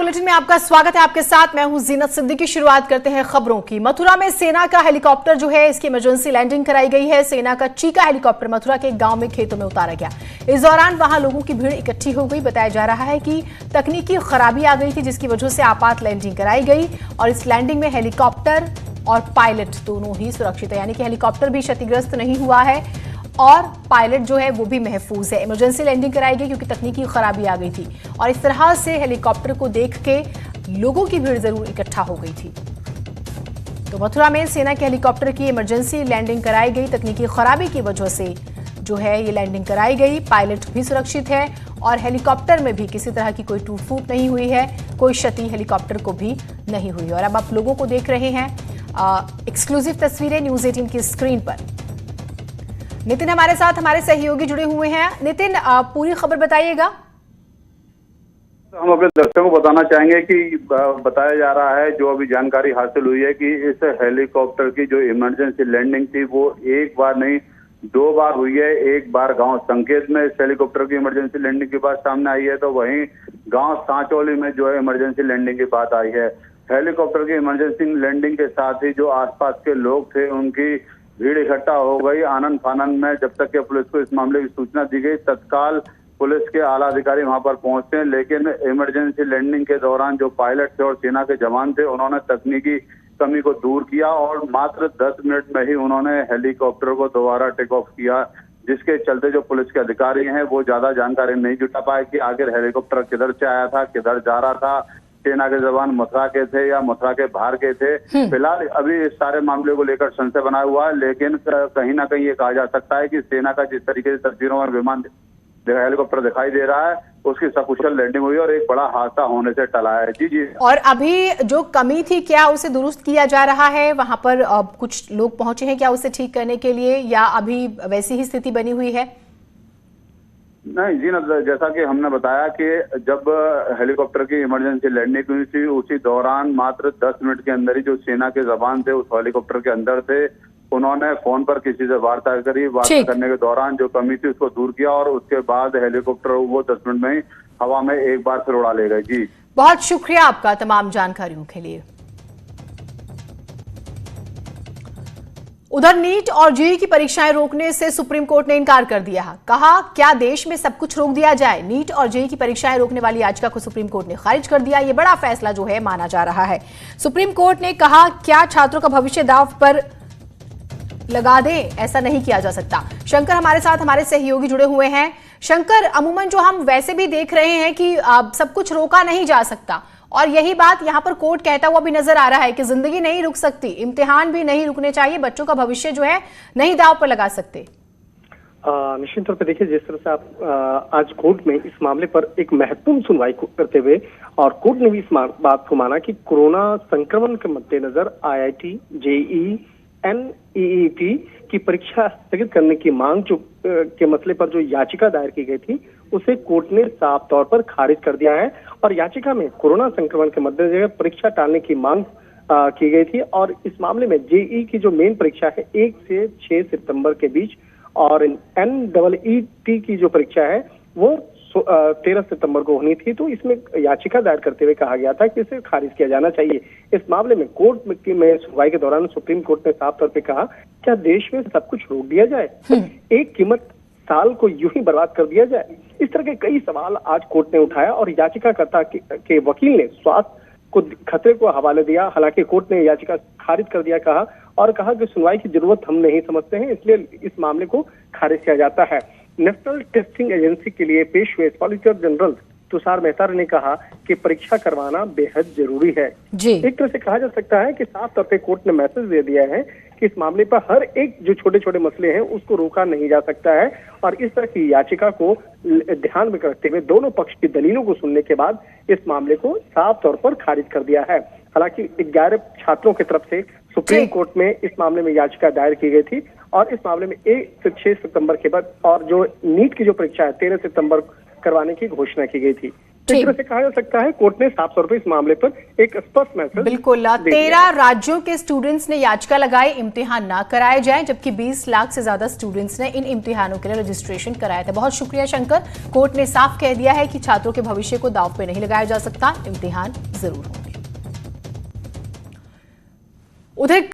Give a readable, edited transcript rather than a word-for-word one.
Bulletin में आपका स्वागत है। आपके साथ मैं हूं जीनत सिद्दीकी। शुरुआत करते हैं खबरों की। मथुरा में सेना का हेलीकॉप्टर जो है इसकी इमरजेंसी लैंडिंग कराई गई है। सेना का चीका हेलीकॉप्टर मथुरा के गांव में खेतों में उतारा गया। इस दौरान वहां लोगों की भीड़ इकट्ठी हो गई। बताया जा रहा है कि तकनीकी खराबी आ गई थी जिसकी वजह से आपात लैंडिंग कराई गई और इस लैंडिंग में हेलीकॉप्टर और पायलट दोनों ही सुरक्षित है, यानी कि हेलीकॉप्टर भी क्षतिग्रस्त नहीं हुआ है और पायलट जो है वो भी महफूज है। इमरजेंसी लैंडिंग कराई गई क्योंकि तकनीकी खराबी आ गई थी और इस तरह से हेलीकॉप्टर को देख के लोगों की भीड़ जरूर इकट्ठा हो गई थी। तो मथुरा में सेना के हेलीकॉप्टर की इमरजेंसी लैंडिंग कराई गई। तकनीकी खराबी की वजह से जो है ये लैंडिंग कराई गई। पायलट भी सुरक्षित है और हेलीकॉप्टर में भी किसी तरह की कोई टूट फूट नहीं हुई है, कोई क्षति हेलीकॉप्टर को भी नहीं हुई। और अब आप लोगों को देख रहे हैं एक्सक्लूसिव तस्वीरें न्यूज 18 की स्क्रीन पर। नितिन हमारे साथ, हमारे सहयोगी जुड़े हुए हैं। नितिन, पूरी खबर बताइएगा। हम अपने दर्शकों को बताना चाहेंगे कि बताया जा रहा है, जो अभी जानकारी हासिल हुई है कि इस हेलीकॉप्टर की जो इमरजेंसी लैंडिंग थी वो एक बार नहीं 2 बार हुई है। एक बार गांव संकेत में इस हेलीकॉप्टर की इमरजेंसी लैंडिंग की बात सामने आई है, तो वहीं गांव सांचौली में जो है इमरजेंसी लैंडिंग की बात आई है। हेलीकॉप्टर की इमरजेंसी लैंडिंग के साथ ही जो आसपास के लोग थे उनकी भीड़ इकट्ठा हो गई। आनंद फानंद में जब तक कि पुलिस को इस मामले की सूचना दी गई, तत्काल पुलिस के आला अधिकारी वहां पर पहुंचते, लेकिन इमरजेंसी लैंडिंग के दौरान जो पायलट थे और सेना के जवान थे उन्होंने तकनीकी कमी को दूर किया और मात्र 10 मिनट में ही उन्होंने हेलीकॉप्टर को दोबारा टेक ऑफ किया, जिसके चलते जो पुलिस के अधिकारी हैं वो ज्यादा जानकारी नहीं जुटा पाए कि आखिर हेलीकॉप्टर किधर से आया था, किधर जा रहा था, सेना के जवान मथुरा के थे या मथुरा के बाहर के थे। फिलहाल अभी इस सारे मामले को लेकर संशय बना हुआ है, लेकिन कहीं ना कहीं ये कहा जा सकता है कि सेना का जिस तरीके से तस्वीरों में विमान हेलीकॉप्टर दिखाई दे रहा है उसकी सकुशल लैंडिंग हुई और एक बड़ा हादसा होने से टला है। जी जी। और अभी जो कमी थी क्या उसे दुरुस्त किया जा रहा है? वहां पर कुछ लोग पहुंचे हैं क्या उसे ठीक करने के लिए, या अभी वैसी ही स्थिति बनी हुई है? नहीं जी, जैसा कि हमने बताया कि जब हेलीकॉप्टर की इमरजेंसी लैंडिंग हुई थी उसी दौरान मात्र 10 मिनट के अंदर ही जो सेना के जवान थे उस हेलीकॉप्टर के अंदर थे, उन्होंने फोन पर किसी से वार्ता करी। वार्ता करने के दौरान जो कमी थी उसको दूर किया और उसके बाद हेलीकॉप्टर वो 10 मिनट में ही हवा में एक बार फिर उड़ा ले गए। जी, बहुत शुक्रिया आपका तमाम जानकारियों के लिए। उधर नीट और जेईई की परीक्षाएं रोकने से सुप्रीम कोर्ट ने इनकार कर दिया है। कहा क्या देश में सब कुछ रोक दिया जाए? नीट और जेईई की परीक्षाएं रोकने वाली याचिका को सुप्रीम कोर्ट ने खारिज कर दिया। यह बड़ा फैसला जो है माना जा रहा है। सुप्रीम कोर्ट ने कहा क्या छात्रों का भविष्य दांव पर लगा दें? ऐसा नहीं किया जा सकता। शंकर हमारे साथ, हमारे सहयोगी जुड़े हुए हैं। शंकर, अमूमन जो हम वैसे भी देख रहे हैं कि सब कुछ रोका नहीं जा सकता और यही बात यहाँ पर कोर्ट कहता हुआ भी नजर आ रहा है कि जिंदगी नहीं रुक सकती, इम्तिहान भी नहीं रुकने चाहिए, बच्चों का भविष्य जो है नहीं दांव पर लगा सकते। निश्चित तौर पर देखिए, जिस तरह से आप आज कोर्ट में इस मामले पर एक महत्वपूर्ण सुनवाई करते हुए और कोर्ट ने भी इस बात को माना कि कोरोना संक्रमण के मद्देनजर IIT, जेईई, NEET की परीक्षा स्थगित करने की मांग जो के मसले पर जो याचिका दायर की गई थी उसे कोर्ट ने साफ तौर पर खारिज कर दिया है और याचिका में कोरोना संक्रमण के मद्देनजर परीक्षा टालने की मांग की गई थी। और इस मामले में जेईई की जो मेन परीक्षा है 1 से 6 सितंबर के बीच और NEET की जो परीक्षा है वो 13 सितंबर को होनी थी। तो इसमें याचिका दायर करते हुए कहा गया था कि इसे खारिज किया जाना चाहिए। इस मामले में कोर्ट में सुनवाई के दौरान सुप्रीम कोर्ट ने साफ तौर पे कहा क्या देश में सब कुछ रोक दिया जाए, एक कीमत साल को यूं ही बर्बाद कर दिया जाए? इस तरह के कई सवाल आज कोर्ट ने उठाया और याचिकाकर्ता के वकील ने स्वास्थ्य को खतरे को हवाले दिया। हालांकि कोर्ट ने याचिका खारिज कर दिया कहा कि सुनवाई की जरूरत हम नहीं समझते हैं, इसलिए इस मामले को खारिज किया जाता है। नेशनल टेस्टिंग एजेंसी के लिए पेश हुए सॉलिसिटर जनरल तुषार मेहता ने कहा कि परीक्षा करवाना बेहद जरूरी है। एक तरह से कहा जा सकता है कि साफ तौर पे कोर्ट ने मैसेज दे दिया है कि इस मामले पर हर एक जो छोटे छोटे मसले हैं उसको रोका नहीं जा सकता है और इस तरह की याचिका को ध्यान में रखते हुए दोनों पक्ष की दलीलों को सुनने के बाद इस मामले को साफ तौर पर खारिज कर दिया है। हालांकि 11 छात्रों की तरफ से सुप्रीम कोर्ट में इस मामले में याचिका दायर की गई थी और इस मामले में 1 से 6 सितंबर के बाद और जो नीट की जो परीक्षा है 13 सितंबर करवाने की घोषणा की गई थी। तो इस तरह से कहा जा सकता है कोर्ट ने साफ तौर पर इस मामले पर एक स्पष्ट मैसेज बिल्कुल 13 राज्यों के स्टूडेंट्स ने याचिका लगाई इम्तिहान ना कराए जाए, जबकि 20 लाख से ज्यादा स्टूडेंट्स ने इन इम्तिहानों के लिए रजिस्ट्रेशन कराया था। बहुत शुक्रिया शंकर, कोर्ट ने साफ कह दिया है कि छात्रों के भविष्य को दांव पे नहीं लगाया जा सकता, इम्तिहान जरूर होंगे। उधर